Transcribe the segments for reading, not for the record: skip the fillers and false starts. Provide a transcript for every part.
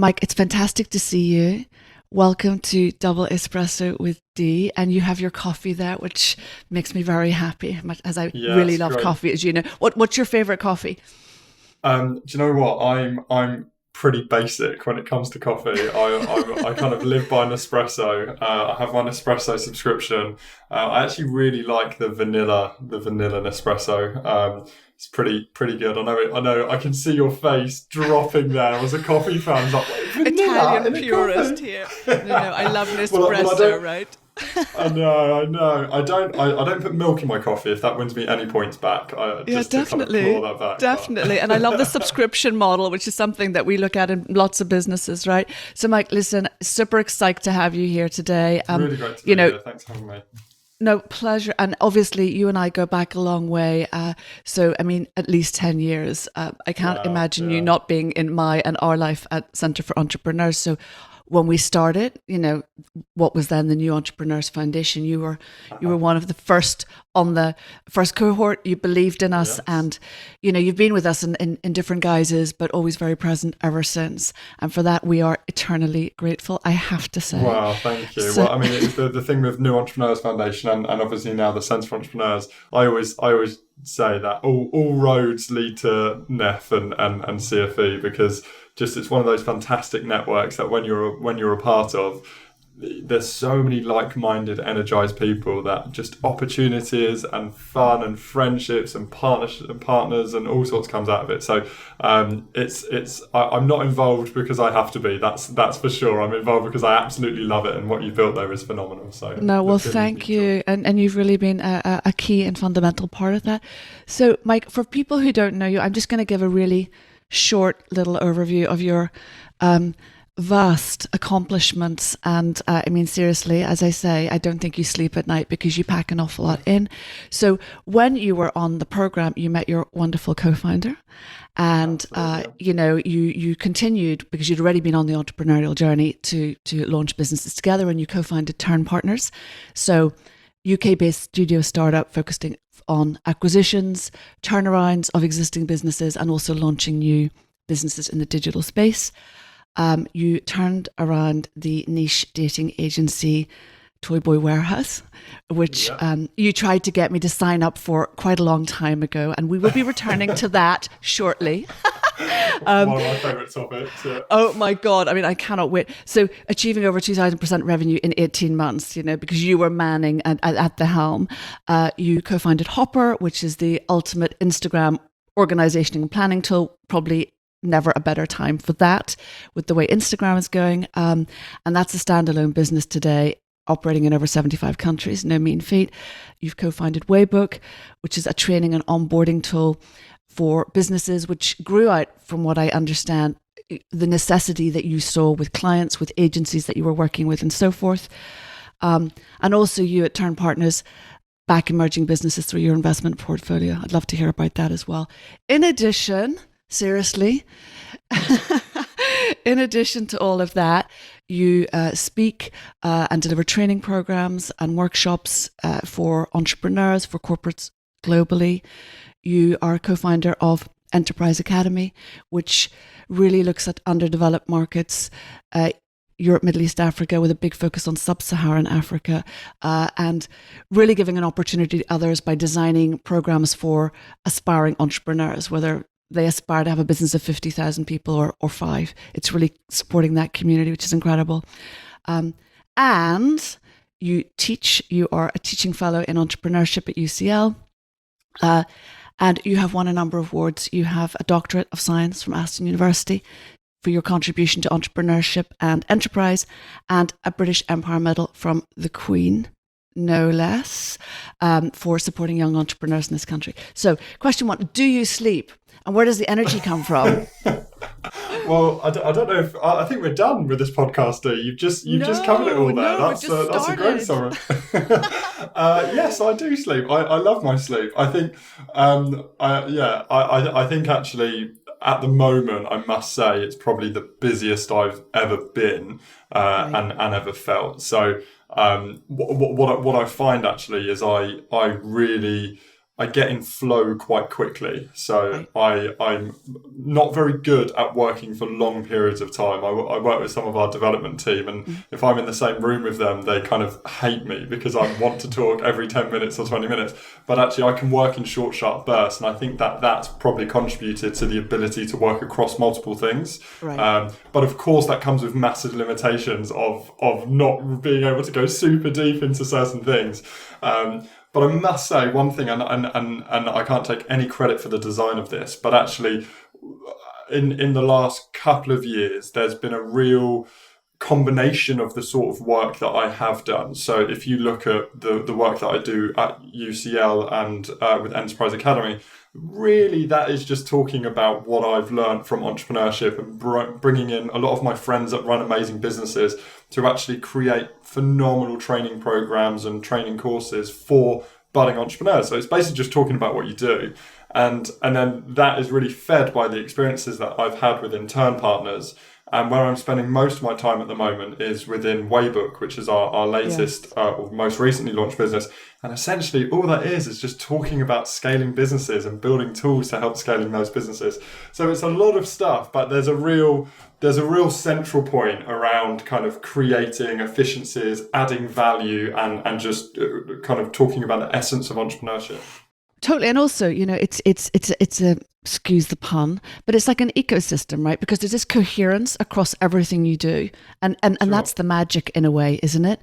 Mike, it's fantastic to see you. Welcome to Double Espresso with D. And you have your coffee there, which makes me very happy, much as I Yeah, really it's love great. coffee, as you know. What's your favorite coffee? Do you know what? I'm pretty basic when it comes to coffee. I kind of live by Nespresso. I have my Nespresso subscription. I actually really like the vanilla Nespresso. It's pretty good. I know. I can see your face dropping there as a coffee fan. Like, wait, vanilla Italian in a purist coffee? here. No, I love Well, I Nespresso, don't. right? I know. I don't put milk in my coffee if that wins me any points back. Yeah, Just to kind of claw definitely. that back, Definitely. And I love the subscription model, which is something that we look at in lots of businesses, right? So, Mike, listen, super excited to have you here today. it's really great to You be know, here. Thanks for having me. No, pleasure. And obviously, you and I go back a long way. So, I mean, at least 10 years. I can't Wow. imagine you Yeah. not being in my and our life at Centre for Entrepreneurs. So, when we started, what was then the New Entrepreneurs Foundation, you were one of the first on the first cohort. You believed in us, Yes. and you've been with us in different guises, but always very present ever since. And for that, we are eternally grateful, I have to say. Wow, thank you. So, Well, I mean, it's the thing with New Entrepreneurs Foundation and obviously now the Centre for Entrepreneurs. I always say that all roads lead to NEF and CFE because just it's one of those fantastic networks that when you're a part of, there's so many like-minded, energized people that just opportunities and fun and friendships and partners and all sorts comes out of it. So I'm not involved because I have to be. That's for sure. I'm involved because I absolutely love it, and what you built there is phenomenal. So no, the well, feeling's thank mutual. you. And you've really been a key and fundamental part of that. So, Mike, for people who don't know you, I'm just going to give a really short little overview of your um, vast accomplishments. And I mean, seriously, as I say, I don't think you sleep at night because you pack an awful lot in. So, when you were on the program, you met your wonderful co founder. And Absolutely. Yeah. you continued because you'd already been on the entrepreneurial journey to launch businesses together, and you co-founded Turn Partners. So UK-based studio startup focusing on acquisitions, turnarounds of existing businesses, and also launching new businesses in the digital space. You turned around the niche dating agency Toy Boy Warehouse, which Yeah. you tried to get me to sign up for quite a long time ago, and we will be returning to that shortly. One of my favourite topics. Yeah. Oh my God. I mean, I cannot wait. So achieving over 2,000% revenue in 18 months, because you were manning at the helm. You co-founded Hopper, which is the ultimate Instagram organization and planning tool. Probably never a better time for that with the way Instagram is going. And that's a standalone business today, operating in over 75 countries, no mean feat. You've co-founded Waybook, which is a training and onboarding tool for businesses, which grew out from what I understand, the necessity that you saw with clients, with agencies that you were working with, and so forth. And also you at Turn Partners back emerging businesses through your investment portfolio. I'd love to hear about that as well. In addition, seriously, in addition to all of that, you speak and deliver training programs and workshops for entrepreneurs, for corporates globally. You are a co-founder of Enterprise Academy, which really looks at underdeveloped markets, Europe, Middle East, Africa, with a big focus on sub-Saharan Africa, and really giving an opportunity to others by designing programs for aspiring entrepreneurs, whether they aspire to have a business of 50,000 people or five. It's really supporting that community, which is incredible. And you are a teaching fellow in entrepreneurship at UCL. And you have won a number of awards. You have a Doctorate of Science from Aston University for your contribution to entrepreneurship and enterprise, and a British Empire Medal from the Queen, no less, for supporting young entrepreneurs in this country. So, question one, do you sleep? And where does the energy come from? Well, I don't know if I think we're done with this podcast. You've just covered it No, all there. no, we've That's just that's a great started. summary. Yes, I do sleep. I love my sleep. I think I think actually at the moment I must say it's probably the busiest I've ever been Right. and ever felt. So what I find actually is I really I get in flow quite quickly. So Right. I'm not very good at working for long periods of time. I work with some of our development team, and Mm. if I'm in the same room with them, they kind of hate me because I want to talk every 10 minutes or 20 minutes. But actually, I can work in short, sharp bursts. And I think that that's probably contributed to the ability to work across multiple things. Right. But of course, that comes with massive limitations of not being able to go super deep into certain things. But I must say one thing, and I can't take any credit for the design of this, but actually, in the last couple of years, there's been a real combination of the sort of work that I have done. So if you look at the work that I do at UCL and with Enterprise Academy, really that is just talking about what I've learned from entrepreneurship and bringing in a lot of my friends that run amazing businesses to actually create phenomenal training programs and training courses for budding entrepreneurs. So it's basically just talking about what you do. And then that is really fed by the experiences that I've had with intern partners. And where I'm spending most of my time at the moment is within Waybook, which is our latest, or most recently launched business. And essentially all that is just talking about scaling businesses and building tools to help scaling those businesses. So it's a lot of stuff, but there's a real central point around kind of creating efficiencies, adding value, and just kind of talking about the essence of entrepreneurship. Totally. And also, it's a, excuse the pun, but it's like an ecosystem, right? Because there's this coherence across everything you do. And Sure. that's the magic in a way, isn't it?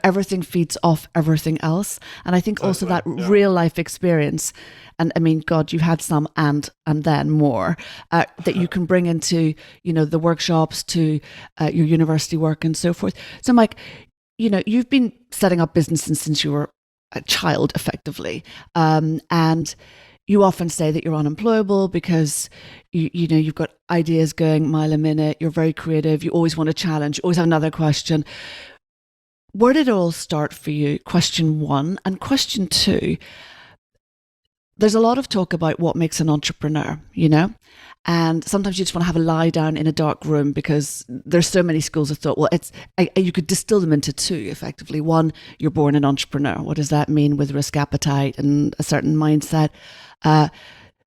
Everything feeds off everything else. And I think also that real life experience, and I mean, God, you've had some and then more, that you can bring into, the workshops, to your university work and so forth. So Mike, you've been setting up businesses since you were a child, effectively, and you often say that you're unemployable because you've got ideas going mile a minute. You're very creative. You always want a challenge. You always have another question. Where did it all start for you? Question one. And question two, there's a lot of talk about what makes an entrepreneur, and sometimes you just want to have a lie down in a dark room because there's so many schools of thought. Well, you could distill them into two, effectively. One, you're born an entrepreneur. What does that mean with risk appetite and a certain mindset?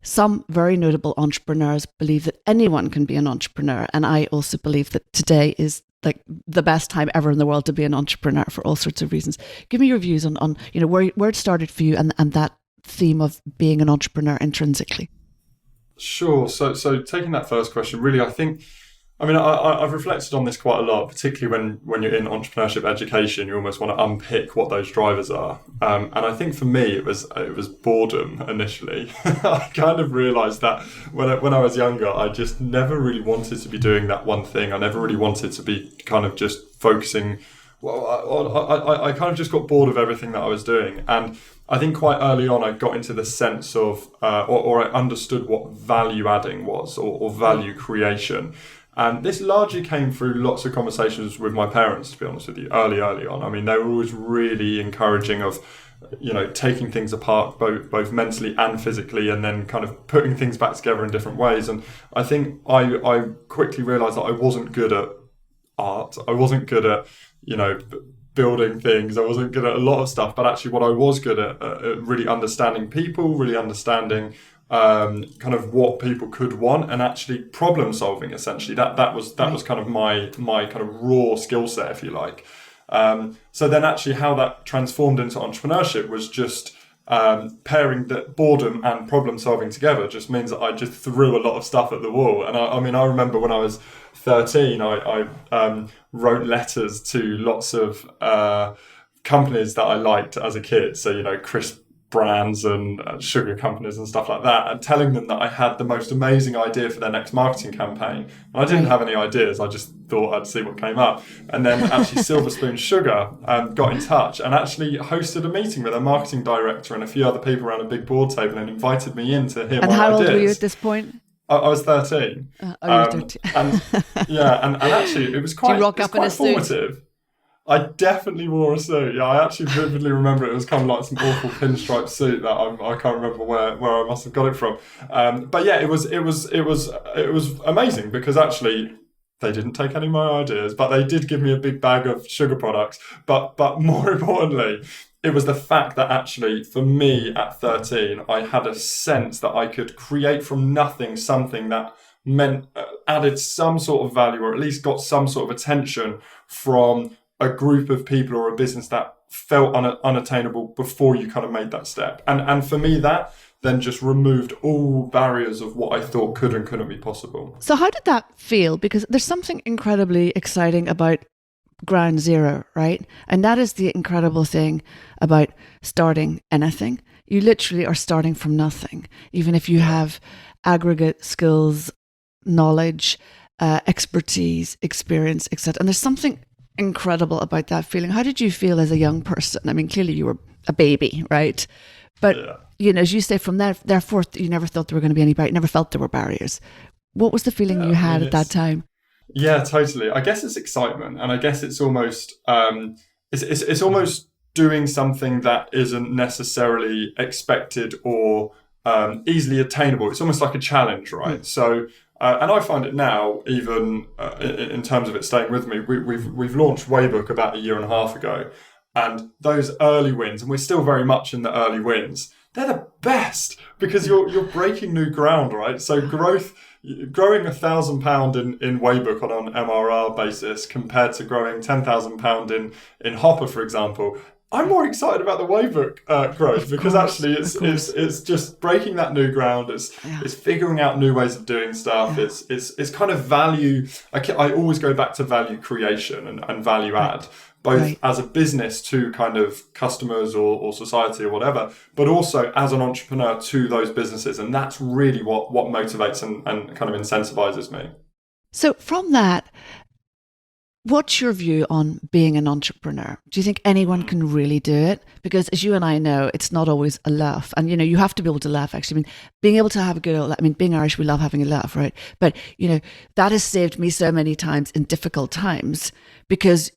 Some very notable entrepreneurs believe that anyone can be an entrepreneur. And I also believe that today is like the best time ever in the world to be an entrepreneur for all sorts of reasons. Give me your views on where it started for you and that theme of being an entrepreneur intrinsically. Sure. So taking that first question, really, I've reflected on this quite a lot, particularly when you're in entrepreneurship education, you almost want to unpick what those drivers are. And I think for me, it was boredom initially. I kind of realised that when I was younger, I just never really wanted to be doing that one thing. I never really wanted to be kind of just focusing. Well, I kind of just got bored of everything that I was doing. And I think quite early on, I got into the sense of, or I understood what value adding was, or value creation. And this largely came through lots of conversations with my parents, to be honest with you, early on. I mean, they were always really encouraging of, taking things apart, both mentally and physically, and then kind of putting things back together in different ways. And I think I quickly realised that I wasn't good at art. I wasn't good at, building things. I wasn't good at a lot of stuff, but actually what I was good at really understanding people, really understanding kind of what people could want, and actually problem solving. Essentially, that was kind of my kind of raw skill set, if you like. So then actually how that transformed into entrepreneurship was just pairing the boredom and problem solving together. Just means that I just threw a lot of stuff at the wall. And I remember when I was 13, I wrote letters to lots of companies that I liked as a kid. So, crisp brands and sugar companies and stuff like that, and telling them that I had the most amazing idea for their next marketing campaign. And I didn't have any ideas. I just thought I'd see what came up. And then actually Silver Spoon Sugar got in touch and actually hosted a meeting with a marketing director and a few other people around a big board table and invited me in to hear my ideas. And how old were you at this point? I was 13. You were 13. and actually it was quite, Did you rock up in a suit? Formative. I definitely wore a suit. Yeah, I actually vividly remember it was kind of like some awful pinstripe suit that I can't remember where I must have got it from. But yeah, it was amazing because actually they didn't take any of my ideas, but they did give me a big bag of sugar products. But more importantly, it was the fact that actually, for me at 13, I had a sense that I could create from nothing something that meant added some sort of value, or at least got some sort of attention from a group of people or a business that felt unattainable before you kind of made that step. And for me, that then just removed all barriers of what I thought could and couldn't be possible. So how did that feel? Because there's something incredibly exciting about ground zero, right? And that is the incredible thing about starting anything. You literally are starting from nothing, even if you have aggregate skills, knowledge, expertise, experience, etc. And there's something incredible about that feeling. How did you feel as a young person? I mean, clearly you were a baby, right? But you know, as you say, from therefore, you never thought there were going to be any barriers. Never felt there were barriers. What was the feeling you had at that time? Yeah, totally. I guess it's excitement, and I guess it's almost it's almost doing something that isn't necessarily expected or easily attainable. It's almost like a challenge, right? So, and I find it now, even in terms of it staying with me. We've launched Waybook about 1.5 years ago, and those early wins, and we're still very much in the early wins. They're the best because you're breaking new ground, right? So growing £1,000 in Waybook on an MRR basis compared to growing £10,000 in Hopper, for example, I'm more excited about the Waybook growth because actually it's just breaking that new ground. It's figuring out new ways of doing stuff. Yeah. It's kind of value. I always go back to value creation and value add. Both as a business to kind of customers or society or whatever, but also as an entrepreneur to those businesses. And that's really what motivates and kind of incentivizes me. So from that, what's your view on being an entrepreneur? Do you think anyone can really do it? Because as you and I know, it's not always a laugh. And, you know, you have to be able to laugh, actually. I mean, being able to have a good old, I mean, being Irish, we love having a laugh, right? But, you know, that has saved me so many times in difficult times because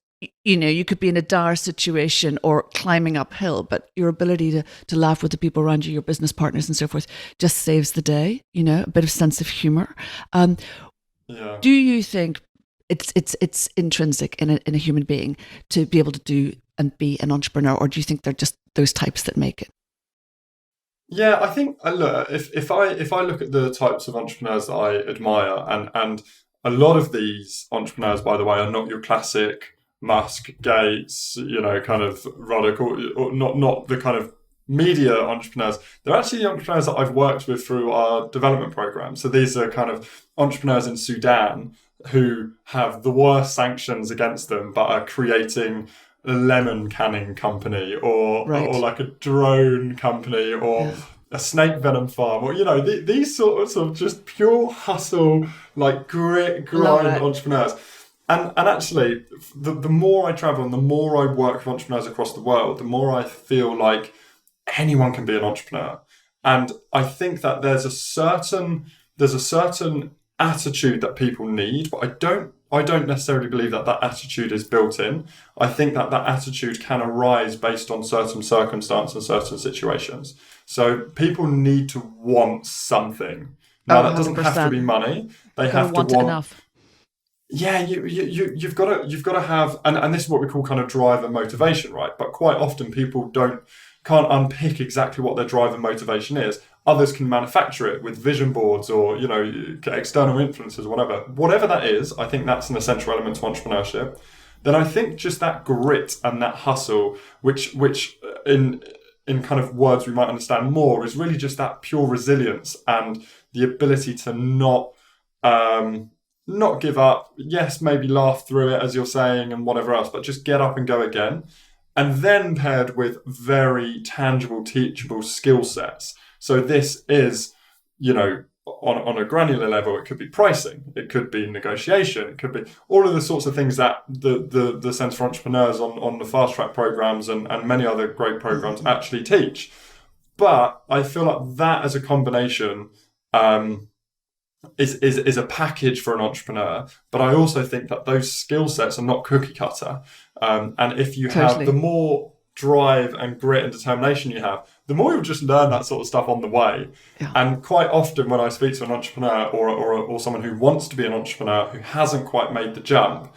you know, you could be in a dire situation or climbing uphill, but your ability to laugh with the people around you, your business partners and so forth, just saves the day, you know, a bit of sense of humor. Do you think it's intrinsic in a human being to be able to do and be an entrepreneur, or do you think they're just those types that make it? Yeah, I think, look, if I look at the types of entrepreneurs that I admire, and a lot of these entrepreneurs, by the way, are not your classic Musk, Gates, you know, kind of radical, or not the kind of media entrepreneurs. They're actually the entrepreneurs that I've worked with through our development program. So these are kind of entrepreneurs in Sudan who have the worst sanctions against them, but are creating a lemon canning company or like a drone company or a snake venom farm, or, you know, these sorts of just pure hustle, like grind entrepreneurs. And actually, the more I travel and the more I work with entrepreneurs across the world, the more I feel like anyone can be an entrepreneur. And I think that there's a certain attitude that people need, but I don't necessarily believe that attitude is built in. I think that attitude can arise based on certain circumstances and certain situations. So people need to want something. Now, that doesn't have to be money. They have to want enough. Yeah, you've got to have, and this is what we call kind of drive and motivation, right? But quite often people can't unpick exactly what their drive and motivation is. Others can manufacture it with vision boards or, you know, external influences or whatever that is. I think that's an essential element to entrepreneurship. Then I think just that grit and that hustle, which in kind of words we might understand more, is really just that pure resilience and the ability to not give up. Yes, maybe laugh through it, as you're saying, and whatever else, but just get up and go again. And then paired with very tangible, teachable skill sets. So this is, you know, on a granular level, it could be pricing, it could be negotiation, it could be all of the sorts of things that the Centre for Entrepreneurs on the Fast Track programs and many other great programs actually teach. But I feel like that as a combination is a package for an entrepreneur. But I also think that those skill sets are not cookie cutter. And if you have, the more drive and grit and determination you have, the more you'll just learn that sort of stuff on the way. Yeah. And quite often when I speak to an entrepreneur or someone who wants to be an entrepreneur who hasn't quite made the jump,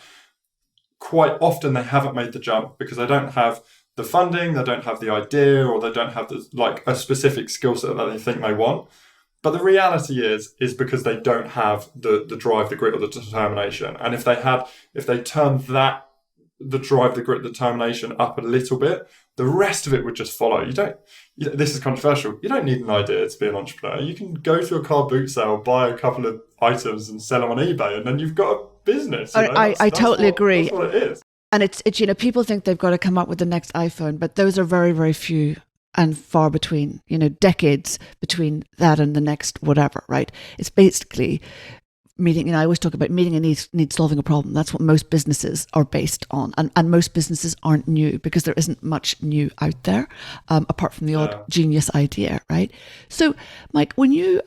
quite often they haven't made the jump because they don't have the funding, they don't have the idea, or they don't have a specific skill set that they think they want. But the reality is because they don't have the drive, the grit, or the determination. And if they turned the drive, the grit, the determination up a little bit, the rest of it would just follow. This is controversial. You don't need an idea to be an entrepreneur. You can go to a car boot sale, buy a couple of items and sell them on eBay, and then you've got a business. I totally agree. That's what it is. And it's people think they've got to come up with the next iPhone, but those are very, very few and far between, decades between that and the next whatever, right? It's basically meeting, I always talk about meeting a need, solving a problem. That's what most businesses are based on. And most businesses aren't new because there isn't much new out there, apart from the odd genius idea, right? So, Mike, when you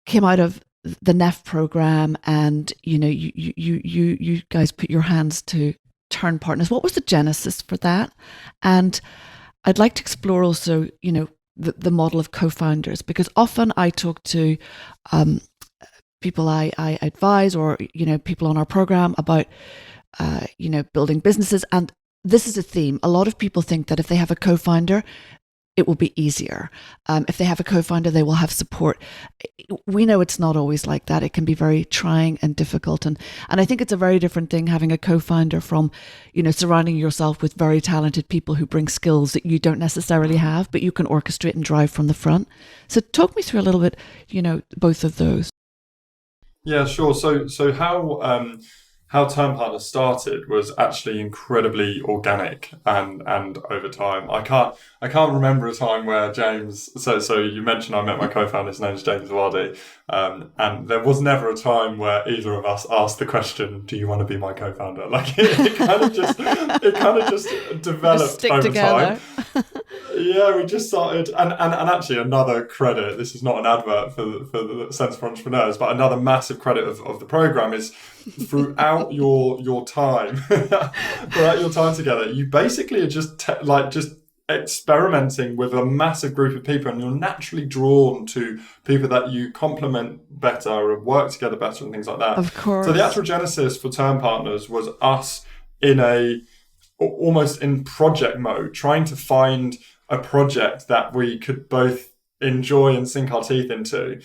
came out of the NEF program and, you guys put your hands to turn partners, what was the genesis for that? And I'd like to explore also, the model of co-founders, because often I talk to people I advise or, people on our program about, building businesses. And this is a theme. A lot of people think that if they have a co-founder, it will be easier. If they have a co-founder, they will have support. We know it's not always like that. It can be very trying and difficult. And I think it's a very different thing having a co-founder from, surrounding yourself with very talented people who bring skills that you don't necessarily have, but you can orchestrate and drive from the front. So talk me through a little bit, both of those. Yeah, sure. So how Turn Partners started was actually incredibly organic and over time. I can't remember a time where James. So you mentioned I met my co-founder. His name is James Wardy, and there was never a time where either of us asked the question, "Do you want to be my co-founder?" Like it kind of just developed over together. time. Yeah, we just started, and actually another credit. This is not an advert for the Centre for Entrepreneurs, but another massive credit of the program is throughout your time, together, you basically are just experimenting with a massive group of people, and you're naturally drawn to people that you complement better and work together better and things like that. Of course. So the actual genesis for Turn Partners was us almost in project mode, trying to find a project that we could both enjoy and sink our teeth into.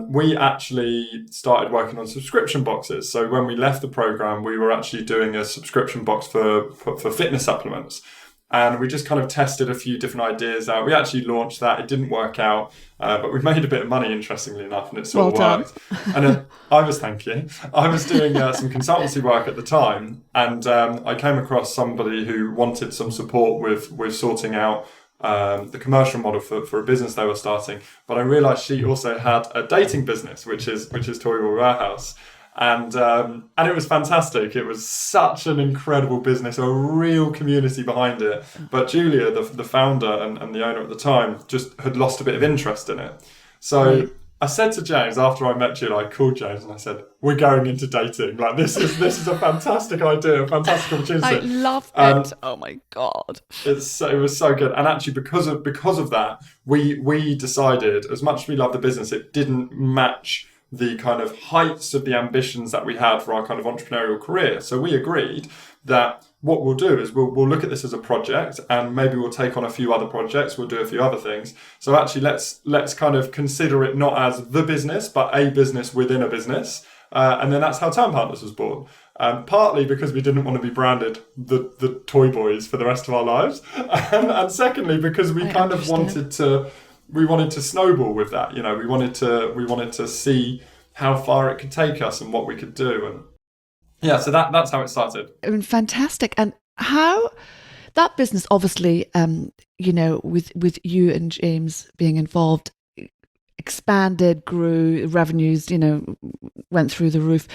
We actually started working on subscription boxes. So when we left the program, we were actually doing a subscription box for fitness supplements. And we just kind of tested a few different ideas out. We actually launched that. It didn't work out, but we made a bit of money, interestingly enough, and it sort of worked. And then thank you. I was doing some consultancy work at the time, and I came across somebody who wanted some support with sorting out the commercial model for a business they were starting. But I realised she also had a dating business, which is Toyable Warehouse. And it was fantastic. It was such an incredible business, a real community behind it. But Julia, the founder and the owner at the time, just had lost a bit of interest in it. So I said to James, after I met Julia, I called James and I said, "We're going into dating. Like this is a fantastic idea, a fantastic opportunity." I loved it. Oh my God. It was so good. And actually because of that, we decided, as much as we love the business, it didn't match the kind of heights of the ambitions that we had for our kind of entrepreneurial career. So we agreed that what we'll do is we'll look at this as a project, and maybe we'll take on a few other projects. We'll do a few other things. So actually let's kind of consider it not as the business, but a business within a business. And then that's how Turn Partners was born. Partly because we didn't want to be branded the Toy Boys for the rest of our lives. And secondly, because we wanted to snowball with that. We wanted to see how far it could take us and what we could do. And yeah, so that's how it started. I mean, fantastic. And how that business, obviously, with you and James being involved, expanded, grew, revenues, went through the roof.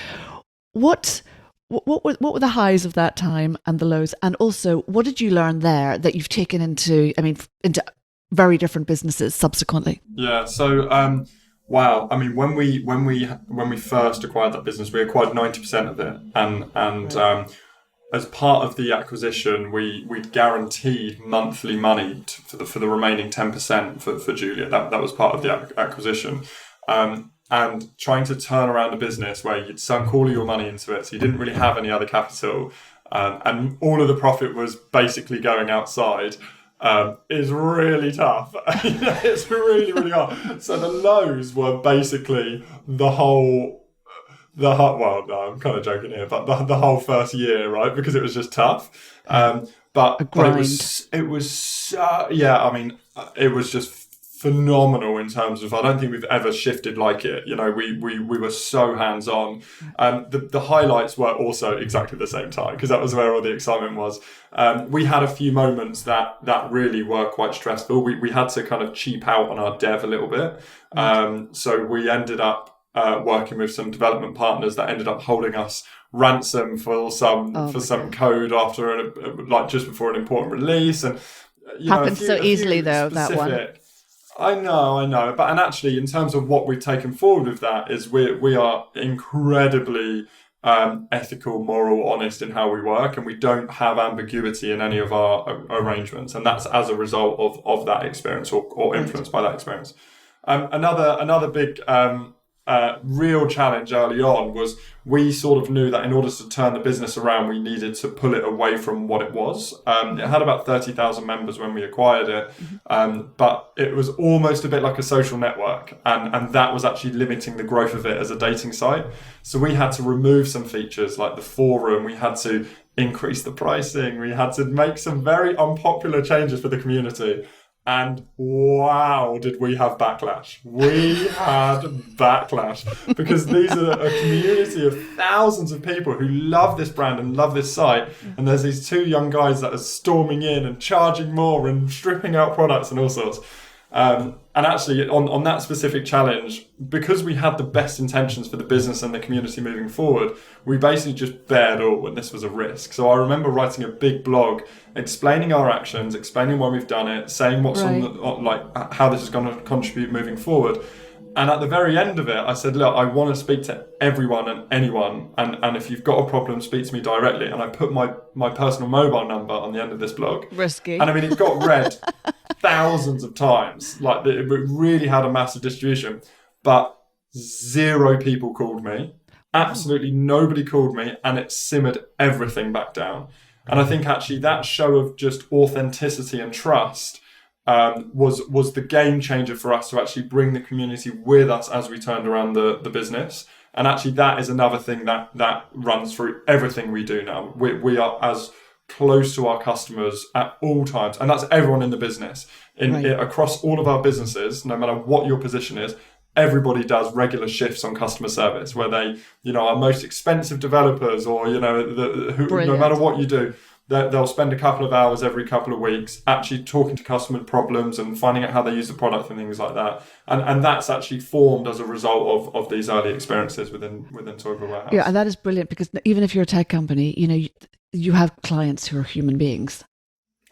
What were the highs of that time and the lows? And also, what did you learn there that you've taken into very different businesses subsequently? Yeah. So, wow. I mean, when we first acquired that business, we acquired 90% of it, and as part of the acquisition, we'd guaranteed monthly money for the remaining 10% for Julia. That was part of the acquisition. And trying to turn around a business where you'd sunk all of your money into it, so you didn't really have any other capital, and all of the profit was basically going outside, is really tough. It's really, really hard. So the lows were basically well, no, I'm kind of joking here, but the whole first year, right? Because it was just tough. But it was I mean, it was just phenomenal in terms of, I don't think we've ever shifted like it. We were so hands-on. The highlights were also exactly the same time, because that was where all the excitement was. We had a few moments that really were quite stressful. We had to kind of cheap out on our dev a little bit. So we ended up working with some development partners that ended up holding us ransom for some code after just before an important release, and happens so easily though, that one. I know, but actually, in terms of what we've taken forward with that, is we are incredibly ethical, moral, honest in how we work, and we don't have ambiguity in any of our arrangements, and that's as a result of that experience or influenced by that experience. Another big real challenge early on was, we sort of knew that in order to turn the business around, we needed to pull it away from what it was. It had about 30,000 members when we acquired it, but it was almost a bit like a social network, and that was actually limiting the growth of it as a dating site. So we had to remove some features like the forum, we had to increase the pricing, we had to make some very unpopular changes for the community. And wow, did we have backlash. We had backlash, because these are a community of thousands of people who love this brand and love this site. And there's these two young guys that are storming in and charging more and stripping out products and all sorts. And actually, on that specific challenge, because we had the best intentions for the business and the community moving forward, we basically just bared all when this was a risk. So I remember writing a big blog explaining our actions, explaining when we've done it, saying what's how this is going to contribute moving forward. And at the very end of it, I said, look, I want to speak to everyone and anyone. And if you've got a problem, speak to me directly. And I put my personal mobile number on the end of this blog. Risky. And I mean, it got read thousands of times. Like, it really had a massive distribution. But 0 people called me. Absolutely nobody called me. And it simmered everything back down. And I think actually that show of just authenticity and trust was the game changer for us to actually bring the community with us as we turned around the business. And actually that is another thing that runs through everything we do now. We are as close to our customers at all times, and that's everyone in the business. Across all of our businesses, no matter what your position is, everybody does regular shifts on customer service, where they, our most expensive developers, or no matter what you do, they'll spend a couple of hours every couple of weeks actually talking to customer problems and finding out how they use the product and things like that. And that's actually formed as a result of these early experiences within Toyable Warehouse. Yeah, and that is brilliant, because even if you're a tech company, you have clients who are human beings.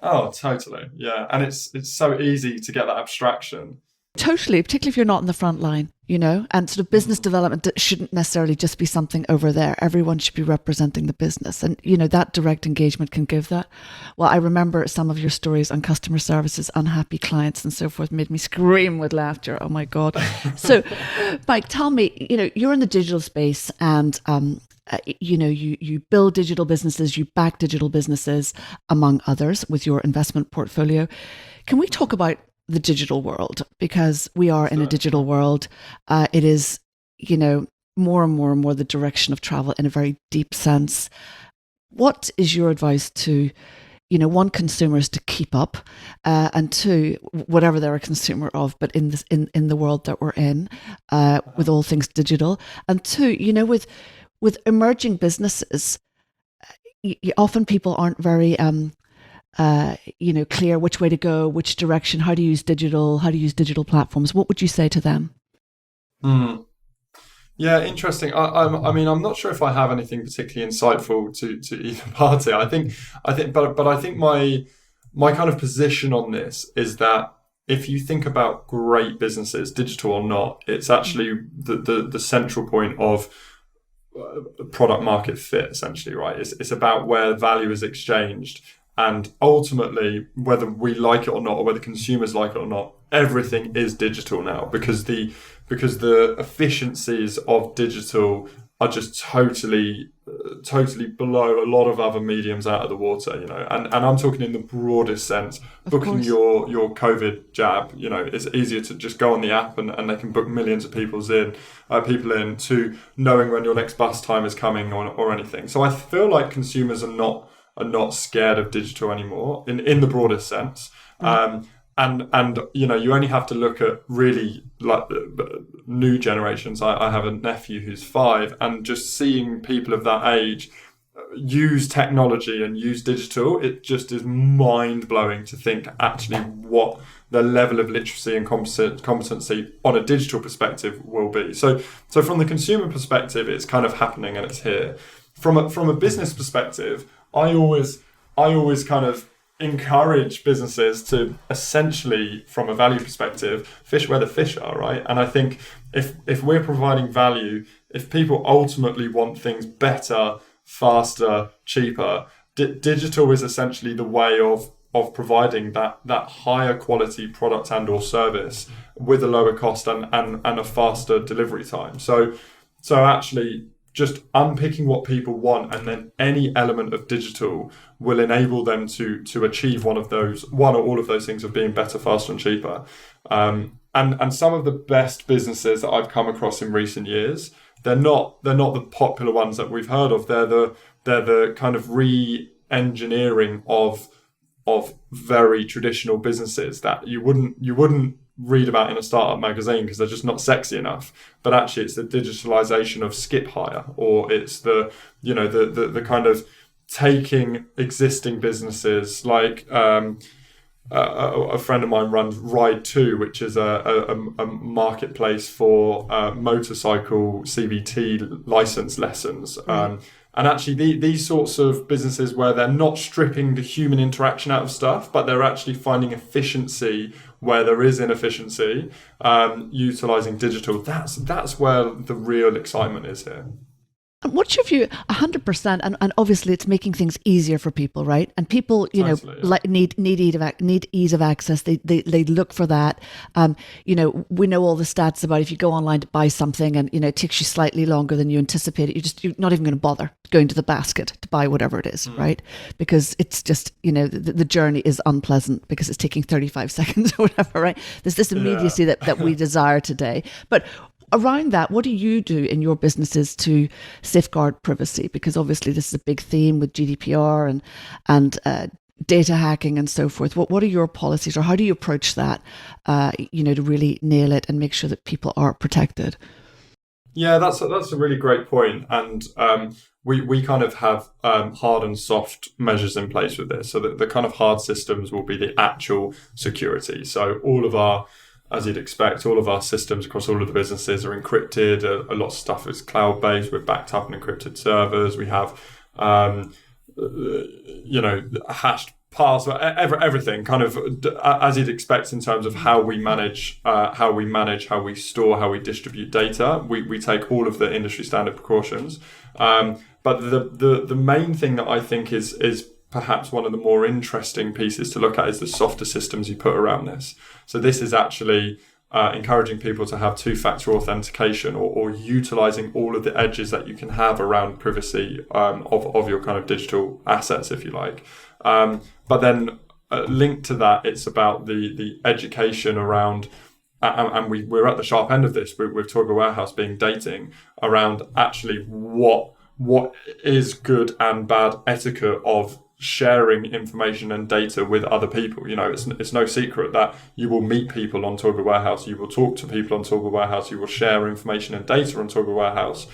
Oh, totally. Yeah. And it's so easy to get that abstraction. Totally, particularly if you're not in the front line, and sort of business development shouldn't necessarily just be something over there. Everyone should be representing the business, and that direct engagement can give that. Well, I remember some of your stories on customer services, unhappy clients and so forth made me scream with laughter. Oh my God. So Mike, tell me, you're in the digital space, and you build digital businesses, you back digital businesses, among others, with your investment portfolio. Can we talk about the digital world? Because we are in a digital world. It is, more and more and more the direction of travel in a very deep sense. What is your advice to, one, consumers to keep up, and two, whatever they're a consumer of, but in this in the world that we're in, with all things digital, and two, with emerging businesses, often people aren't very clear which way to go, which direction, how to use digital platforms. What would you say to them? Yeah, interesting. I mean, I'm not sure if I have anything particularly insightful to either party. I think, but I think my kind of position on this is that if you think about great businesses, digital or not, it's actually the central point of product market fit, essentially, right? It's about where value is exchanged. And ultimately, whether we like it or not, or whether consumers like it or not, everything is digital now, because the efficiencies of digital just totally blow a lot of other mediums out of the water, and I'm talking in the broadest sense. Booking your COVID jab, it's easier to just go on the app and they can book millions of people in to knowing when your next bus time is coming or anything. So I feel like consumers are not scared of digital anymore in the broadest sense. And you only have to look at really like new generations. I have a nephew who's 5, and just seeing people of that age use technology and use digital, it just is mind blowing to think actually what the level of literacy and competency on a digital perspective will be. So from the consumer perspective, it's kind of happening and it's here. From a business perspective, I always kind of encourage businesses to essentially, from a value perspective, fish where the fish are, right? And I think if we're providing value, if people ultimately want things better, faster, cheaper, digital is essentially the way of providing that higher quality product and or service with a lower cost and a faster delivery time. So actually just unpicking what people want, and then any element of digital will enable them to achieve one or all of those things of being better, faster, and cheaper. And some of the best businesses that I've come across in recent years, they're not the popular ones that we've heard of. They're the kind of re-engineering of very traditional businesses that you wouldn't read about in a startup magazine because they're just not sexy enough. But actually it's the digitalization of skip hire, or it's the kind of taking existing businesses like a friend of mine runs Ride2, which is a marketplace for motorcycle CVT license lessons. And actually these sorts of businesses where they're not stripping the human interaction out of stuff, but they're actually finding efficiency where there is inefficiency, utilizing digital, that's where the real excitement is here. And what's your view? 100%, and obviously it's making things easier for people, right? And people, like need ease of access. They look for that. We know all the stats about if you go online to buy something and it takes you slightly longer than you anticipated, you're not even going to bother going to the basket to buy whatever it is, right? Because it's just the journey is unpleasant because it's taking 35 seconds or whatever, right? There's this immediacy that we desire today, but around that, what do you do in your businesses to safeguard privacy? Because obviously this is a big theme with GDPR and data hacking and so forth. What are your policies, or how do you approach that, to really nail it and make sure that people are protected? Yeah, that's a really great point. And we kind of have hard and soft measures in place with this. So the kind of hard systems will be the actual security. So all of our, as you'd expect, all of our systems across all of the businesses are encrypted. A lot of stuff is cloud-based. We're backed up in encrypted servers. We have, hashed password, everything kind of as you'd expect in terms of how we manage, how we store, how we distribute data. We take all of the industry standard precautions. But the main thing that I think is perhaps one of the more interesting pieces to look at is the softer systems you put around this. So this is actually encouraging people to have two-factor authentication or utilizing all of the edges that you can have around privacy of your kind of digital assets, if you like. But then linked to that, it's about the education around, and we're at the sharp end of this with Toyota Warehouse being dating, around actually what is good and bad etiquette of sharing information and data with other people. It's no secret that you will meet people on Toyota Warehouse, you will talk to people on Toyota Warehouse, you will share information and data on Toyota Warehouse.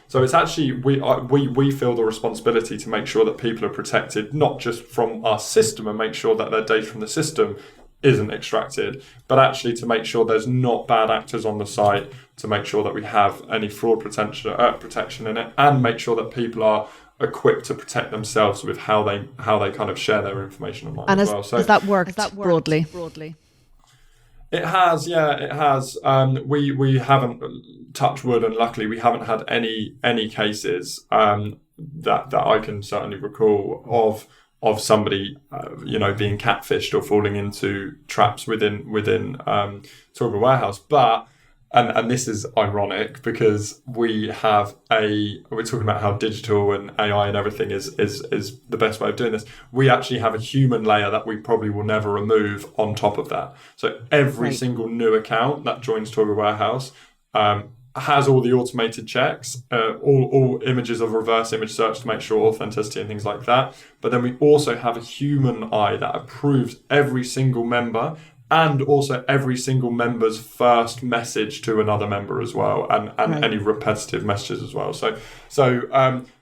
So it's actually, we feel the responsibility to make sure that people are protected, not just from our system and make sure that their data from the system isn't extracted, but actually to make sure there's not bad actors on the site, to make sure that we have any fraud protection in it, and make sure that people are equipped to protect themselves with how they kind of share their information online as well. So has that worked broadly? It has, yeah, it has. We haven't, touched wood, and luckily we haven't had any cases that I can certainly recall of somebody being catfished or falling into traps within Toyota Warehouse. But and this is ironic because we're talking about how digital and AI and everything is the best way of doing this. We actually have a human layer that we probably will never remove on top of that. So every single new account that joins Toy Warehouse has all the automated checks, all images of reverse image search to make sure authenticity and things like that. But then we also have a human eye that approves every single member, and also every single member's first message to another member as well, and any repetitive messages as well.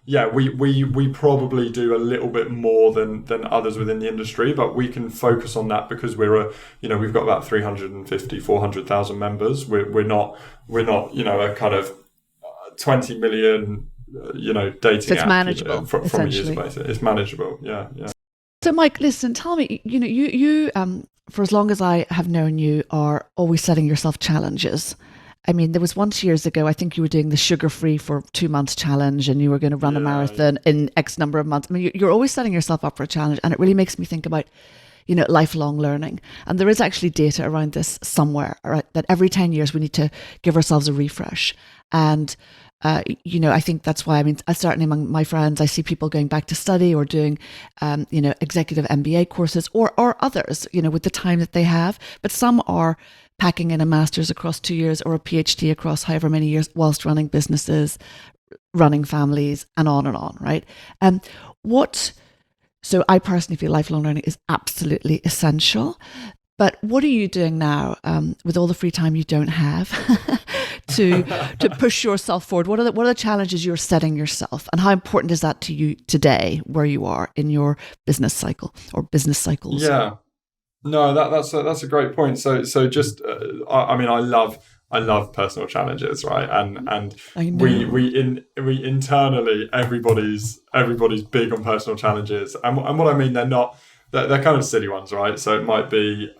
We probably do a little bit more than others within the industry, but we can focus on that because we've got about 350, 400,000 members. We're not a kind of 20 million dating so it's app, manageable from a user base. It's manageable. Yeah. So Mike, listen, tell me, you for as long as I have known you, are always setting yourself challenges. I mean, there was once years ago, I think you were doing the sugar-free for 2 months challenge, and you were going to run a marathon in X number of months. I mean, you're always setting yourself up for a challenge, and it really makes me think about, lifelong learning. And there is actually data around this somewhere, right? That every 10 years we need to give ourselves a refresh. And I think that's why, certainly among my friends, I see people going back to study or doing, executive MBA courses or others, with the time that they have. But some are packing in a master's across 2 years or a PhD across however many years whilst running businesses, running families, and on, right? So I personally feel lifelong learning is absolutely essential. But what are you doing now with all the free time you don't have to push yourself forward? What are the challenges you're setting yourself, and how important is that to you today, where you are in your business cycle or business cycles? Yeah, no, that's a great point. So just I love personal challenges, right? And we internally everybody's big on personal challenges, and what I mean, they're kind of silly ones, right? So it might be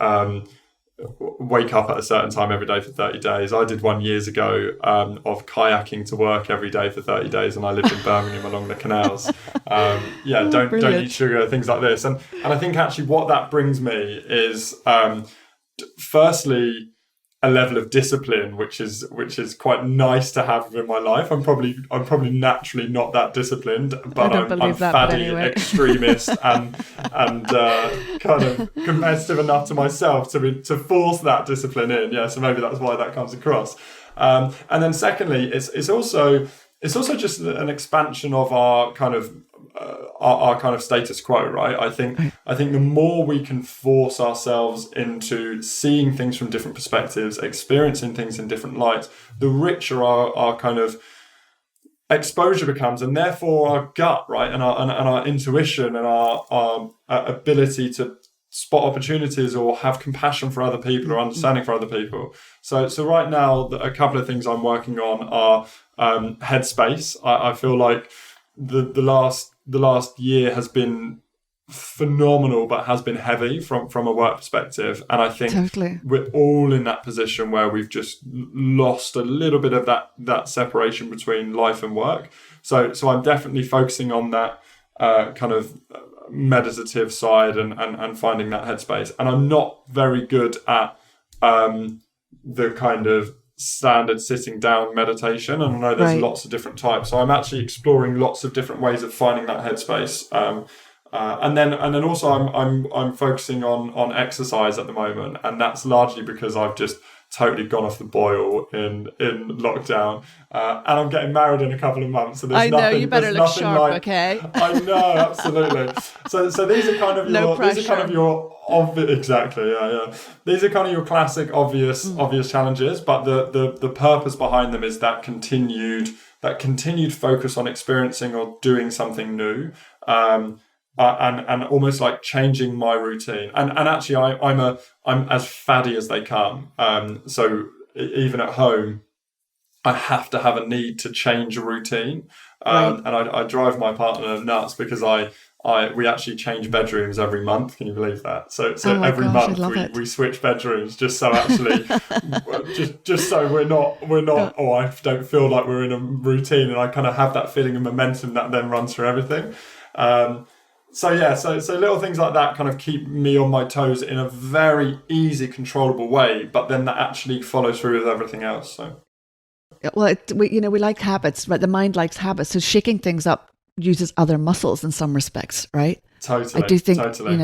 wake up at a certain time every day for 30 days. I did one years ago of kayaking to work every day for 30 days, and I lived in Birmingham along the canals. Don't eat sugar, things like this. And I think actually what that brings me is firstly a level of discipline, which is quite nice to have in my life. I'm probably naturally not that disciplined, but I'm faddy, extremist, and kind of competitive enough to myself to force that discipline in. Yeah, so maybe that's why that comes across. And then secondly, it's also just an expansion of our kind of status quo, right? I think the more we can force ourselves into seeing things from different perspectives, experiencing things in different lights, the richer our kind of exposure becomes, and therefore our gut, right, and our intuition and our ability to spot opportunities or have compassion for other people or understanding for other people. So right now, a couple of things I'm working on are headspace. I feel like the last year has been phenomenal, but has been heavy from a work perspective. And I think we're all in that position where we've just lost a little bit of that separation between life and work. So I'm definitely focusing on that kind of meditative side and finding that headspace. And I'm not very good at the kind of standard sitting down meditation, and I know there's lots of different types, so I'm actually exploring lots of different ways of finding that headspace, and then also I'm focusing on exercise at the moment, and that's largely because I've just totally gone off the boil in lockdown, and I'm getting married in a couple of months, so I know you better look sharp, okay? I know, absolutely. So these are kind of your obvious, exactly, yeah. These are kind of your classic obvious challenges, but the purpose behind them is that continued focus on experiencing or doing something new, and almost like changing my routine. And actually, I'm as faddy as they come. So even at home, I have to have a need to change a routine, and I drive my partner nuts because we actually change bedrooms every month. Can you believe that? So every month we switch bedrooms just so actually just so we're not I don't feel like we're in a routine, and I kind of have that feeling of momentum that then runs through everything. So little things like that kind of keep me on my toes in a very easy, controllable way, but then that actually follows through with everything else. So, well, we like habits, right? The mind likes habits. So shaking things up uses other muscles in some respects, right? totally, I do think, totally.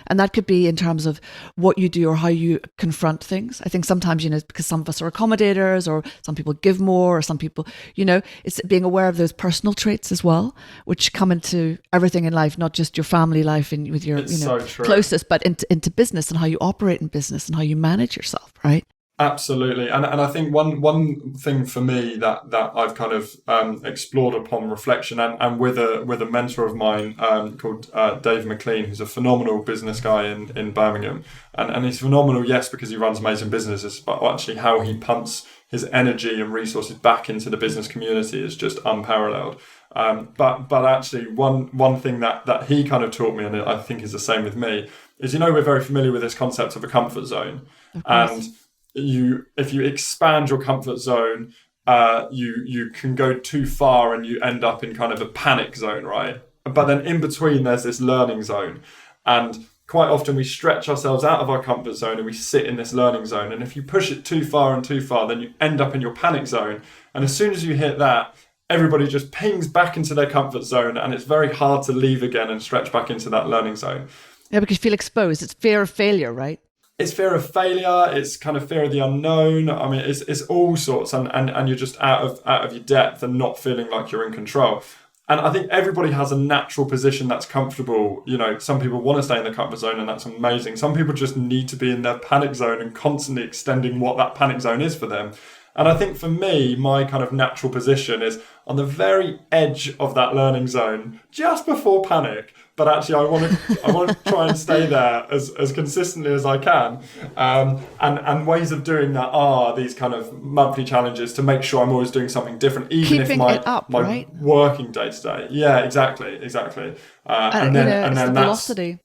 and that could be in terms of what you do or how you confront things. I think sometimes, because some of us are accommodators, or some people give more, or some people, it's being aware of those personal traits as well, which come into everything in life, not just your family life and with your, so true. closest, but into business and how you operate in business and how you manage yourself, right? Absolutely, and I think one thing for me that I've kind of explored upon reflection, and with a mentor of mine called Dave McLean, who's a phenomenal business guy in Birmingham, and he's phenomenal, yes, because he runs amazing businesses, but actually how he pumps his energy and resources back into the business community is just unparalleled. But actually, one thing that he kind of taught me, and I think is the same with me, is we're very familiar with this concept of a comfort zone, and if you expand your comfort zone, you can go too far and you end up in kind of a panic zone, right? But then in between there's this learning zone, and quite often we stretch ourselves out of our comfort zone and we sit in this learning zone. And if you push it too far, then you end up in your panic zone. And as soon as you hit that, everybody just pings back into their comfort zone, and it's very hard to leave again and stretch back into that learning zone. Yeah, because you feel exposed. It's fear of failure, right? It's fear of failure. It's kind of fear of the unknown. I mean, it's all sorts, and you're just out of your depth and not feeling like you're in control. And I think everybody has a natural position that's comfortable. Some people want to stay in their comfort zone, and that's amazing. Some people just need to be in their panic zone and constantly extending what that panic zone is for them. And I think for me, my kind of natural position is on the very edge of that learning zone, just before panic. But actually, I want to try and stay there as consistently as I can. And ways of doing that are these kind of monthly challenges to make sure I'm always doing something different, even Keeping if it up, my right? working day to day. Yeah, exactly. And then it's the that's velocity.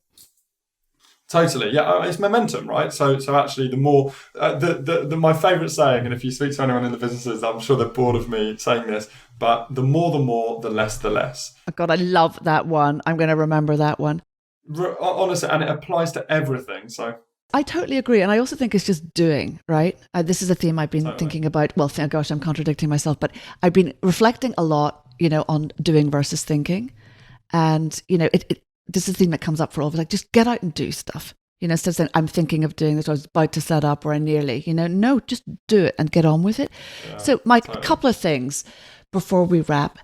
Totally, yeah. It's momentum, right? So actually, the more my favourite saying, and if you speak to anyone in the businesses, I'm sure they're bored of me saying this, but the more, the less, the less. Oh God, I love that one. I'm going to remember that one. Honestly, and it applies to everything. So I totally agree, and I also think it's just doing, right? This is a theme I've been thinking about. Well, thank gosh, I'm contradicting myself, but I've been reflecting a lot, on doing versus thinking, and this is a theme that comes up for all of us, like just get out and do stuff. Instead of saying, I'm thinking of doing this, or I was about to set up, or I nearly, no, just do it and get on with it. yeah, So, Mike, totally. a couple of things before we wrap.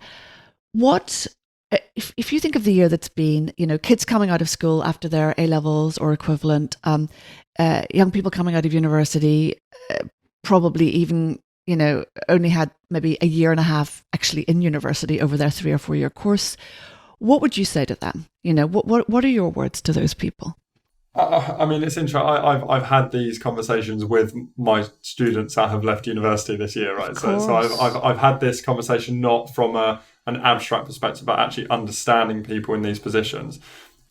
What, if you think of the year that's been, kids coming out of school after their A-levels or equivalent, young people coming out of university, probably even, only had maybe a year and a half actually in university over their 3 or 4 year course. What would you say to them? What are your words to those people? I mean, it's interesting. I've had these conversations with my students that have left university this year, right? So I've had this conversation not from an abstract perspective, but actually understanding people in these positions.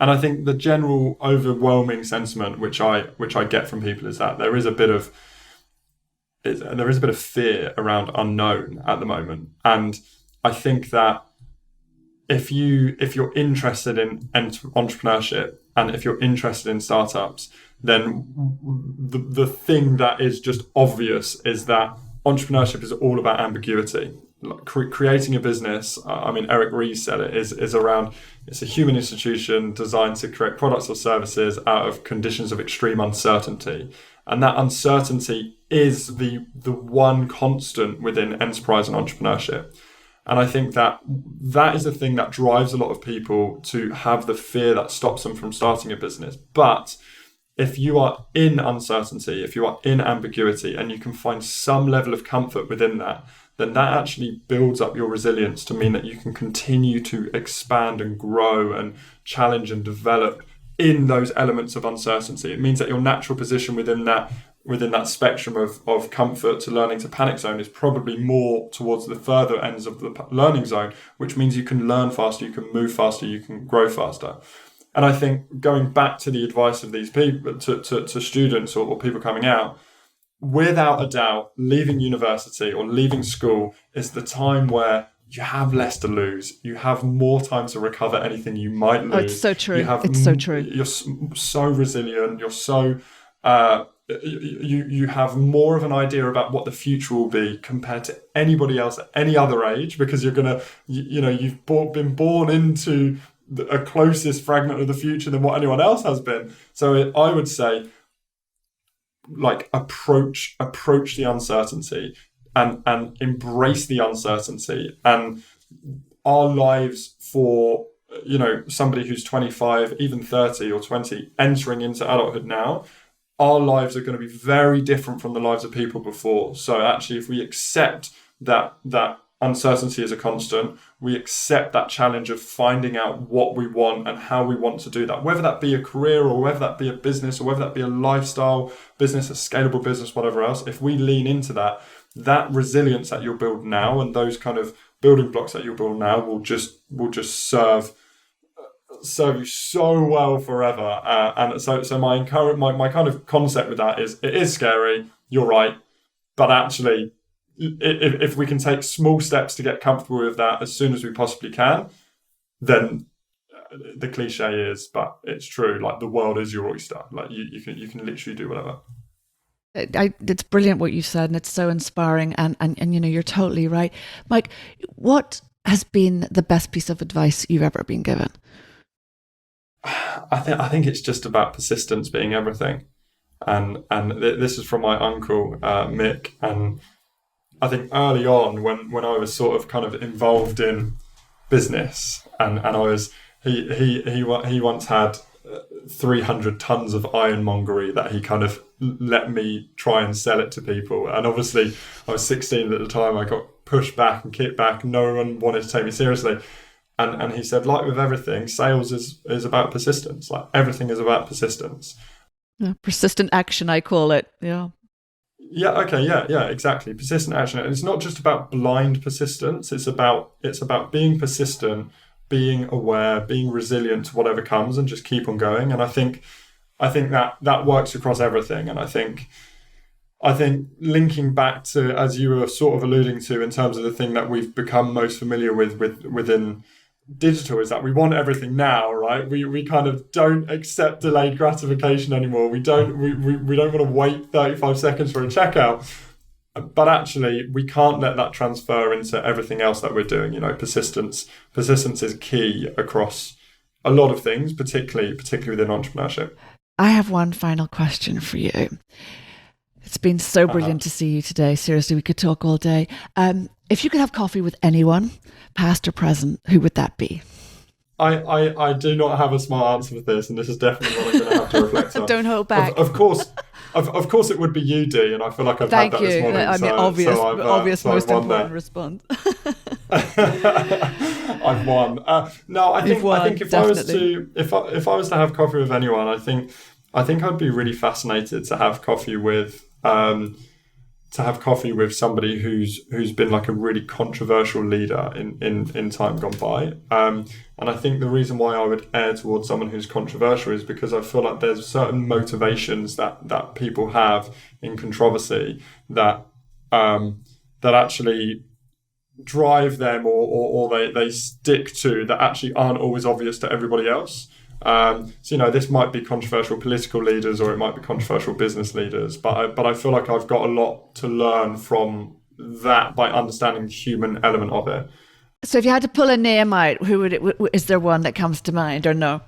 And I think the general overwhelming sentiment which I get from people is that there is a bit of fear around unknown at the moment. And I think that if you're interested in entrepreneurship, and if you're interested in startups, then the thing that is just obvious is that entrepreneurship is all about ambiguity. Creating a business, Eric Ries said it, is around, it's a human institution designed to create products or services out of conditions of extreme uncertainty. And that uncertainty is the one constant within enterprise and entrepreneurship. And I think that is the thing that drives a lot of people to have the fear that stops them from starting a business. But if you are in uncertainty, if you are in ambiguity, and you can find some level of comfort within that, then that actually builds up your resilience to mean that you can continue to expand and grow and challenge and develop in those elements of uncertainty. It means that your natural position within that spectrum of comfort to learning to panic zone is probably more towards the further ends of the learning zone, which means you can learn faster, you can move faster, you can grow faster. And I think going back to the advice of these people, to students or people coming out, without a doubt, leaving university or leaving school is the time where you have less to lose. You have more time to recover anything you might lose. Oh, it's so true. It's so true. You're so resilient. You're so you have more of an idea about what the future will be compared to anybody else at any other age, because you're gonna, you've been born into a closest fragment of the future than what anyone else has been. So I would say, like, approach the uncertainty and embrace the uncertainty. And our lives for, somebody who's 25, even 30 or 20, entering into adulthood now, our lives are going to be very different from the lives of people before. So actually, if we accept that uncertainty is a constant, we accept that challenge of finding out what we want and how we want to do that, whether that be a career or whether that be a business or whether that be a lifestyle business, a scalable business, whatever else. If we lean into that resilience that you'll build now and those kind of building blocks that you'll build now will just serve you so well forever. And so my kind of concept with that is, it is scary, you're right, but actually, if we can take small steps to get comfortable with that as soon as we possibly can, then the cliche is, but it's true, like, the world is your oyster. Like, you can literally do whatever. It's brilliant what you said, and it's so inspiring, and you're totally right. Mike, what has been the best piece of advice you've ever been given? I think it's just about persistence being everything, and this is from my uncle Mick. And I think early on, when I was sort of kind of involved in business, and I was he once had 300 tons of ironmongery that he kind of let me try and sell it to people. And obviously, I was 16 at the time. I got pushed back and kicked back. No one wanted to take me seriously. And he said, like with everything, sales is about persistence. Like, everything is about persistence. Yeah, persistent action, I call it. Yeah. Yeah. Okay. Yeah. Exactly. Persistent action. And it's not just about blind persistence. It's about being persistent, being aware, being resilient to whatever comes, and just keep on going. And I think that works across everything. And I think linking back to, as you were sort of alluding to, in terms of the thing that we've become most familiar with within digital, is that we want everything now, right? We kind of don't accept delayed gratification anymore. We don't want to wait 35 seconds for a checkout. But actually, we can't let that transfer into everything else that we're doing. Persistence is key across a lot of things, particularly within entrepreneurship. I have one final question for you. It's been so brilliant to see you today. Seriously, we could talk all day. If you could have coffee with anyone, past or present, who would that be? I do not have a smart answer for this, and this is definitely what I'm going to have to reflect on. Don't hold back. Of course, it would be you, Dee, and I feel like I've had that this morning. I mean, obvious, most important response. I've won. No, I think if definitely. if I was to have coffee with anyone, I think I'd be really fascinated to have coffee with somebody who's been like a really controversial leader in time gone by. And I think the reason why I would err towards someone who's controversial is because I feel like there's certain motivations that people have in controversy that actually drive them or they stick to, that actually aren't always obvious to everybody else. So this might be controversial political leaders, or it might be controversial business leaders, but I feel like I've got a lot to learn from that by understanding the human element of it. So if you had to pull a name out, is there one that comes to mind, or no?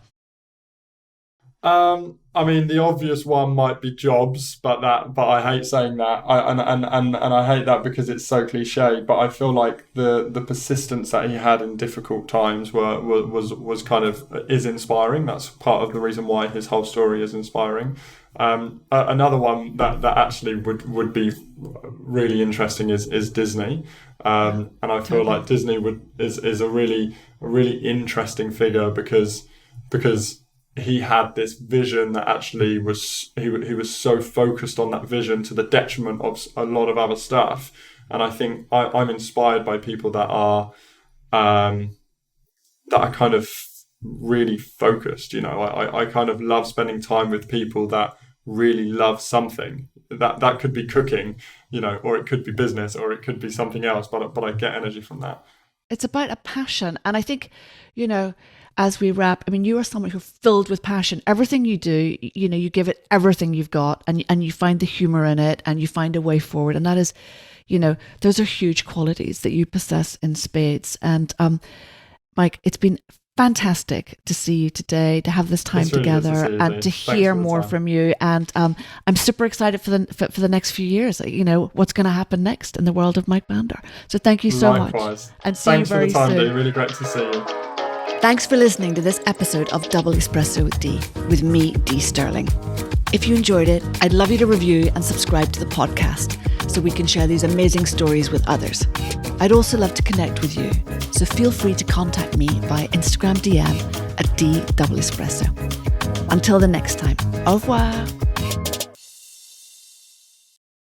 I mean, the obvious one might be Jobs, but I hate saying that. And I hate that because it's so cliche. But I feel like the persistence that he had in difficult times was kind of is inspiring. That's part of the reason why his whole story is inspiring. Another one that actually would be really interesting is Disney. And I feel like Disney is a really interesting figure because he had this vision that actually he was so focused on that vision to the detriment of a lot of other stuff. And I think I'm inspired by people that are kind of really focused. I kind of love spending time with people that really love something. That could be cooking, or it could be business, or it could be something else. But I get energy from that. It's about a passion. And I think, as we wrap, I mean, you are someone who's filled with passion. Everything you do, you give it everything you've got, and you find the humor in it, and you find a way forward. And that is, those are huge qualities that you possess in spades. And Mike, it's been fantastic to see you today, to have this time together, and to hear more from you. And I'm super excited for the next few years. What's going to happen next in the world of Mike Bandar. So thank you so much, and see you very soon. Thanks for the time, Dee. Really great to see you. Thanks for listening to this episode of Double Espresso with Dee, with me, Dee Sterling. If you enjoyed it, I'd love you to review and subscribe to the podcast so we can share these amazing stories with others. I'd also love to connect with you, so feel free to contact me via Instagram DM at @DoubleEspresso. Until the next time, au revoir.